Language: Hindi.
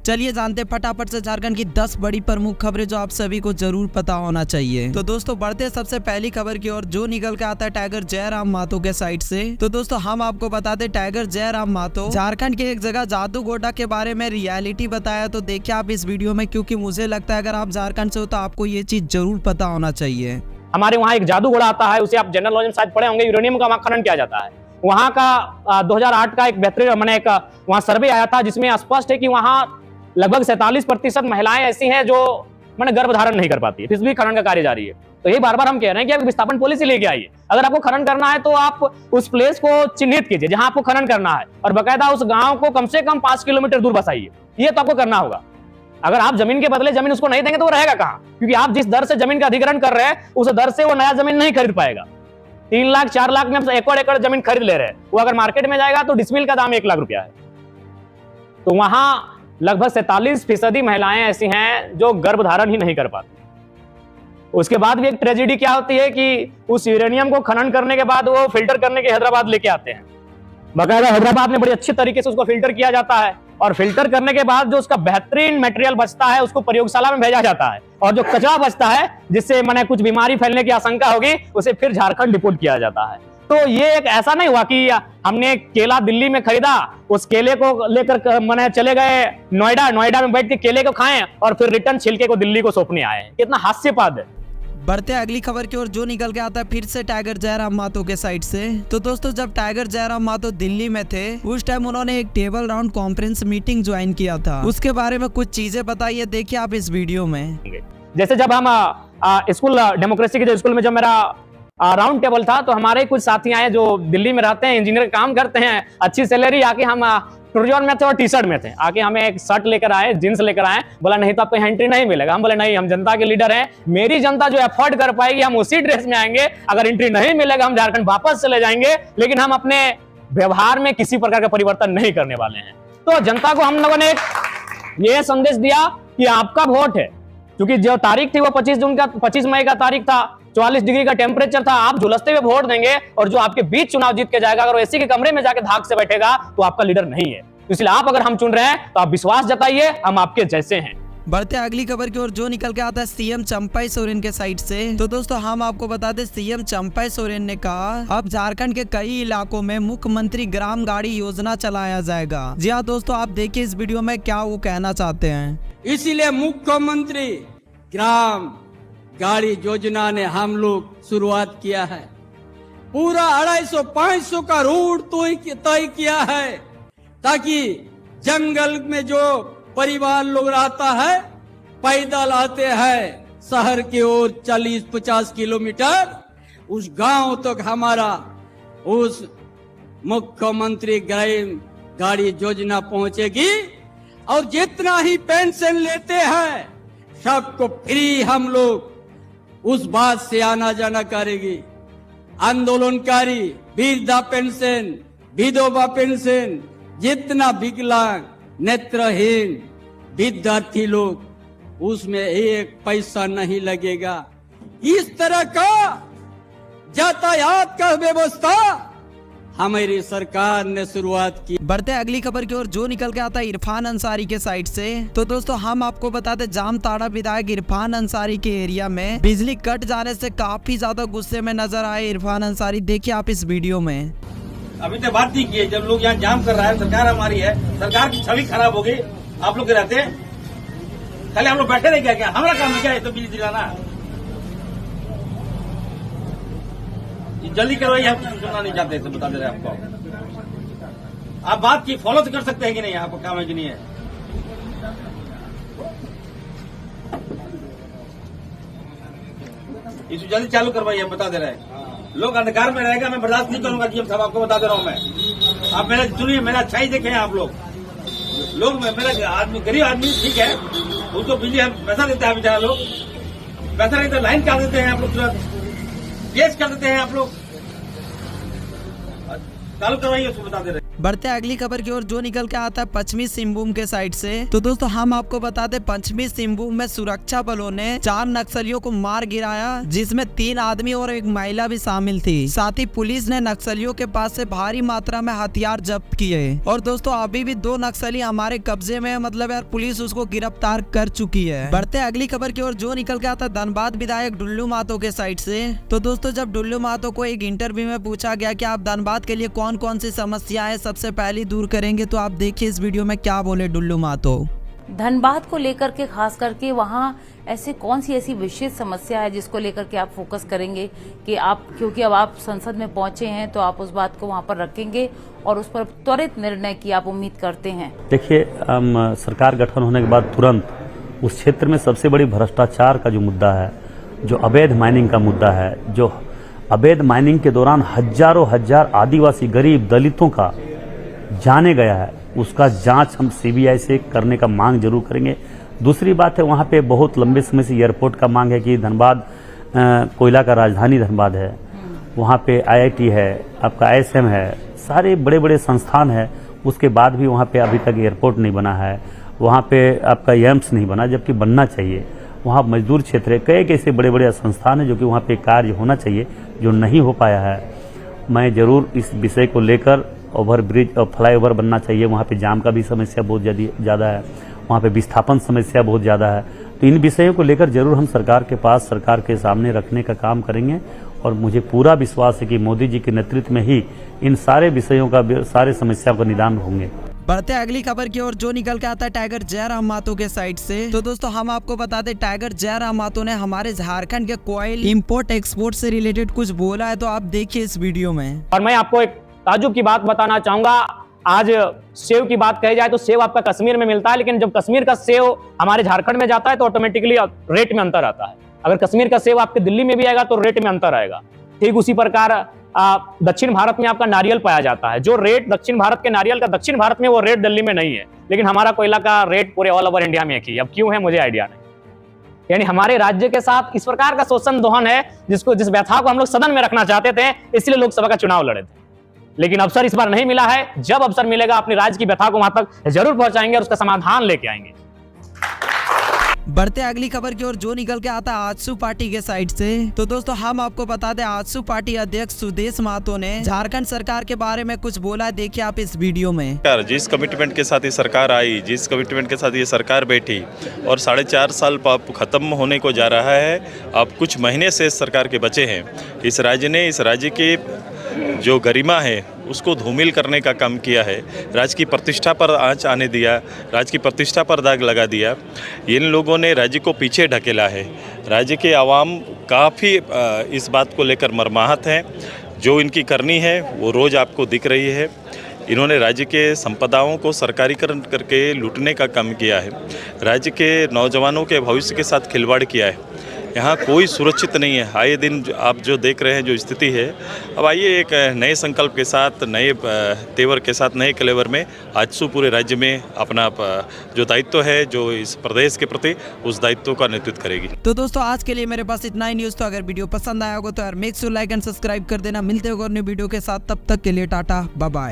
चलिए जानते फटाफट से झारखंड की 10 बड़ी प्रमुख खबरें जो आप सभी को जरूर पता होना चाहिए। तो दोस्तों बढ़ते सबसे पहली खबर की ओर, जो निकल के आता है टाइगर जयराम महतो के साइड से। तो दोस्तों हम आपको बताते टाइगर जयराम महतो झारखंड के एक जगह जादूगोटा के बारे में रियलिटी बताया। तो देखिए आप इस वीडियो में, क्योंकि मुझे लगता है अगर आप झारखंड से हो तो आपको ये चीज जरूर पता होना चाहिए। हमारे वहाँ एक जादूगोड़ा आता है, उसे आप जनरल नॉलेज में शायद पढ़े होंगे। यूरेनियम का वहाँ खनन किया जाता है। वहाँ का 2008 का एक बेहतरीन मैंने एक वहाँ सर्वे आया था जिसमें स्पष्ट है कि वहाँ लगभग 47% महिलाएं ऐसी हैं जो मैंने गर्भधारण नहीं कर पाती, फिर भी खनन का कार्य जारी है। तो यही बार बार हम कह रहे हैं कि आप विस्थापन पॉलिसी लेके आइए। अगर आपको खनन करना है तो आप उस प्लेस को चिन्हित कीजिए जहां आपको खनन करना है, और बकायदा उस गांव को कम से कम 5 किलोमीटर दूर बसाइए। ये तो आपको करना होगा। अगर आप जमीन के बदले जमीन उसको नहीं देंगे तो वो रहेगा कहां? क्योंकि आप जिस दर से जमीन का अधिग्रहण कर रहे हैं उस दर से वो नया जमीन नहीं खरीद पाएगा। 3 लाख 4 लाख में हम एकड़ जमीन खरीद ले रहे हैं, वो अगर मार्केट में जाएगा तो डिसमिल का दाम 1 लाख रुपया है। तो वहां लगभग 47% महिलाएं ऐसी हैं जो गर्भधारण ही नहीं कर पाती। उसके बाद भी एक ट्रेजेडी क्या होती है कि उस यूरेनियम को खनन करने के बाद वो फिल्टर करने के हैदराबाद लेके आते हैं। बकायदा हैदराबाद में बड़ी अच्छी तरीके से उसको फिल्टर किया जाता है, और फिल्टर करने के बाद जो उसका बेहतरीन मटेरियल बचता है उसको प्रयोगशाला में भेजा जाता है, और जो कचरा बचता है जिससे मैंने कुछ बीमारी फैलने की आशंका होगी उसे फिर झारखंड डिपोर्ट किया जाता है। तो ये एक ऐसा नहीं हुआ कि हमने केला दिल्ली में खरीदा, उस केले को लेकर मैंने चले गए नोएडा में बैठ के केले को खाएं और फिर रिटर्न छिलके को दिल्ली को सौंपने आए। कितना हास्यपद है। बढ़ते अगली खबर की ओर, जो निकल के आता है फिर से टाइगर जयराम महतो के साइड से। तो दोस्तों जब टाइगर जयराम महतो दिल्ली में थे उस टाइम उन्होंने एक table round conference meeting join किया था। उसके बारे में कुछ चीजें बताइए, देखिए आप इस वीडियो में। जैसे जब हम स्कूल डेमोक्रेसी के स्कूल में जब मेरा राउंड टेबल था तो हमारे कुछ साथी आए जो दिल्ली में रहते हैं, इंजीनियर काम करते हैं, अच्छी सैलरी। आके हम टूरिज्म में थे और टी शर्ट में थे। आके हमें एक शर्ट लेकर आए, जींस लेकर आए। बोला नहीं तो आपको एंट्री नहीं मिलेगा। हम बोले नहीं, हम जनता के लीडर हैं, मेरी जनता जो अफोर्ड कर पाएगी हम उसी ड्रेस में आएंगे। अगर एंट्री नहीं मिलेगा हम झारखंड वापस चले जाएंगे, लेकिन हम अपने व्यवहार में किसी प्रकार का परिवर्तन नहीं करने वाले हैं। तो जनता को हम लोगों ने यह संदेश दिया कि आपका वोट है, क्योंकि जो तारीख थी वो 25 मई का तारीख था, 44 डिग्री का टेम्परेचर था। आप झुलसते हुए वोट देंगे और जो आपके बीच चुनाव जीत के जाएगा, अगर वो एसी के कमरे में जाके धाक से बैठेगा तो आपका लीडर नहीं है। इसलिए आप अगर हम चुन रहे हैं तो आप विश्वास जताइए, हम आपके जैसे हैं। बढ़ते अगली खबर की ओर, जो निकल के आता है सीएम चंपाई सोरेन के साइड से। तो दोस्तों हम आपको बताते सीएम चंपाई सोरेन ने कहा अब झारखंड के कई इलाकों में मुख्यमंत्री ग्राम गाड़ी योजना चलाया जाएगा। जी हाँ दोस्तों, आप देखिए इस वीडियो में क्या वो कहना चाहते हैं। इसीलिए मुख्यमंत्री ग्राम गाड़ी योजना ने हम लोग शुरुआत किया है। पूरा 250-500 का रूट तय किया है, ताकि जंगल में जो परिवार लोग रहता है पैदल आते हैं शहर की ओर 40-50 किलोमीटर, उस गांव तक हमारा उस मुख्यमंत्री ग्राम गाड़ी योजना पहुंचेगी। और जितना ही पेंशन लेते हैं सबको फ्री हम लोग उस बात से आना जाना करेगी। आंदोलनकारी वृद्धा पेंशन, विधवा पेंशन, जितना विकलांग नेत्रहीन विद्यार्थी लोग, उसमें 1 पैसा नहीं लगेगा। इस तरह का यातायात का व्यवस्था हमारी सरकार ने शुरुआत की। बढ़ते अगली खबर की ओर, जो निकल के आता है इरफान अंसारी के साइड से। तो दोस्तों हम आपको बताते जामताड़ा विधायक इरफान अंसारी के एरिया में बिजली कट जाने से काफी ज्यादा गुस्से में नजर आए इरफान अंसारी। देखिए आप इस वीडियो में। अभी तो बात नहीं की है, जब लोग यहाँ जाम कर रहा है, सरकार हमारी है, सरकार की छवि खराब हो गई। आप लोग रहते खाली हम लोग बैठे रह गया, क्या हमारा काम क्या है? तो बिजली दिलाना जल्दी करवाइए, हम सुनना नहीं चाहते तो बता दे रहे आपको। आप बात की फॉलो तो कर सकते हैं कि नहीं, आपको काम है कि नहीं है? इसे जल्दी चालू करवाइए, हम बता दे रहे हैं। लोग अंधकार में रहेगा, मैं बर्दाश्त नहीं करूंगा कि हम सब आपको बता दे रहा हूं मैं। आप मेरा सुनिए, मेरा अच्छाई देखें आप लोग। मेरा आदमी गरीब आदमी ठीक है, उसको बिजली हम पैसा देते हैं बेचारा लोग, पैसा नहीं तो लाइन काट देते हैं आप लोग, तुरंत केस कर देते हैं आप लोग। चालू करवाइए, उसको बता दे रहे हैं। बढ़ते अगली खबर की ओर, जो निकल के आता है पश्चिमी सिंहभूम के साइड से। तो दोस्तों हम आपको बताते पश्चिमी सिंहभूम में सुरक्षा बलों ने 4 नक्सलियों को मार गिराया, जिसमें 3 आदमी और 1 महिला भी शामिल थी। साथ ही पुलिस ने नक्सलियों के पास से भारी मात्रा में हथियार जब्त किए। और दोस्तों अभी भी 2 नक्सली हमारे कब्जे में है, मतलब यार पुलिस उसको गिरफ्तार कर चुकी है। बढ़ते अगली खबर की ओर, जो निकल के आता है धनबाद विधायक डुल्लू महतो के साइड से। तो दोस्तों जब डुल्लू महतो को एक इंटरव्यू में पूछा गया कि आप धनबाद के लिए कौन कौन सी समस्याएं सबसे पहले दूर करेंगे, तो आप देखिए इस वीडियो में क्या बोले डुल्लू महतो। धनबाद को लेकर के खास करके वहाँ ऐसे कौन सी ऐसी विशेष समस्या है जिसको लेकर के आप फोकस करेंगे कि आप, क्योंकि अब आप संसद में पहुंचे हैं तो आप उस बात को वहाँ पर रखेंगे और उस पर त्वरित निर्णय की आप उम्मीद करते हैं? देखिए, हम सरकार गठन होने के बाद तुरंत उस क्षेत्र में सबसे बड़ी भ्रष्टाचार का जो मुद्दा है, जो अवैध माइनिंग का मुद्दा है, जो अवैध माइनिंग के दौरान हजारों हजार आदिवासी गरीब दलितों का जाने गया है, उसका जांच हम सीबीआई से करने का मांग जरूर करेंगे। दूसरी बात है, वहाँ पे बहुत लंबे समय से एयरपोर्ट का मांग है कि धनबाद कोयला का राजधानी धनबाद है, वहाँ पे आईआईटी है, आपका आईएसएम है, सारे बड़े बड़े संस्थान है, उसके बाद भी वहाँ पे अभी तक एयरपोर्ट नहीं बना है, वहाँ पे आपका एम्स नहीं बना, जबकि बनना चाहिए। वहाँ मजदूर क्षेत्र है, कई ऐसे बड़े बड़े संस्थान है जो कि वहाँ पे कार्य होना चाहिए, जो नहीं हो पाया है। मैं जरूर इस विषय को लेकर ओवर ब्रिज और फ्लाईओवर बनना चाहिए, वहाँ पे जाम का भी समस्या बहुत ज़्यादा है, वहाँ पे विस्थापन समस्या बहुत ज़्यादा है। तो इन विषयों को लेकर जरूर हम सरकार के पास, सरकार के सामने रखने का काम करेंगे और मुझे पूरा विश्वास है कि मोदी जी के नेतृत्व में ही इन सारे विषयों का, सारे समस्या का निदान होंगे। बढ़ते अगली खबर की ओर, जो निकल के आता है टाइगर जयराम महतो के साइड से। तो दोस्तों हम आपको बता दें टाइगर जयराम महतो ने हमारे झारखंड के कोयल इंपोर्ट एक्सपोर्ट से रिलेटेड कुछ बोला है, तो आप देखिए इस वीडियो में। और मैं आपको एक ताजुब की बात बताना चाहूंगा। आज सेव की बात कही जाए तो सेव आपका कश्मीर में मिलता है, लेकिन जब कश्मीर का सेव हमारे झारखंड में जाता है तो ऑटोमेटिकली रेट में अंतर आता है। अगर कश्मीर का सेव आपके दिल्ली में भी आएगा तो रेट में अंतर आएगा। ठीक उसी प्रकार दक्षिण भारत में आपका नारियल पाया जाता है, जो रेट दक्षिण भारत के नारियल का दक्षिण भारत में वो रेट दिल्ली में नहीं है, लेकिन हमारा कोयला का रेट पूरे ऑल ओवर इंडिया में एक ही। अब क्यों है मुझे आइडिया नहीं। यानी हमारे राज्य के साथ इस प्रकार का शोषण दोहन है जिस व्यथा को हम लोग सदन में रखना चाहते थे, इसलिए लोकसभा का चुनाव लड़े थे, लेकिन अवसर इस बार नहीं मिला है। जब अवसर मिलेगा अपनी राज्य की व्यथा को वहां तक जरूर पहुंचाएंगे और उसका समाधान लेके आएंगे। बढ़ते अगली खबर की ओर, जो निकल के आता है आजसू पार्टी के साइड से। तो दोस्तों हम आपको बता दें आजसू पार्टी अध्यक्ष सुदेश महतो ने झारखंड सरकार के बारे में कुछ बोला है, देखिए आप इस वीडियो में। जिस कमिटमेंट के साथ ये सरकार आई, जिस कमिटमेंट के साथ ये सरकार बैठी और 4.5 साल खत्म होने को जा रहा है, अब कुछ महीने से सरकार के बचे हैं। इस राज्य ने, इस राज्य की जो गरिमा है उसको धूमिल करने का काम किया है, राज्य की प्रतिष्ठा पर आंच आने दिया, राज्य की प्रतिष्ठा पर दाग लगा दिया। इन लोगों ने राज्य को पीछे ढकेला है। राज्य के आवाम काफ़ी इस बात को लेकर मर्माहत हैं। जो इनकी करनी है वो रोज़ आपको दिख रही है। इन्होंने राज्य के संपदाओं को सरकारीकरण करके लूटने का काम किया है, राज्य के नौजवानों के भविष्य के साथ खिलवाड़ किया है। यहाँ कोई सुरक्षित नहीं है। आए दिन आप जो देख रहे हैं जो स्थिति है, अब आइए एक नए संकल्प के साथ, नए तेवर के साथ, नए कलेवर में आजसू पूरे राज्य में अपना जो दायित्व है, जो इस प्रदेश के प्रति, उस दायित्व का नेतृत्व करेगी। तो दोस्तों आज के लिए मेरे पास इतना ही न्यूज़। तो अगर वीडियो पसंद आया होगा तो यार make sure like and subscribe कर देना। मिलते होगा न्यू वीडियो के साथ, तब तक के लिए टाटा बाय बाय।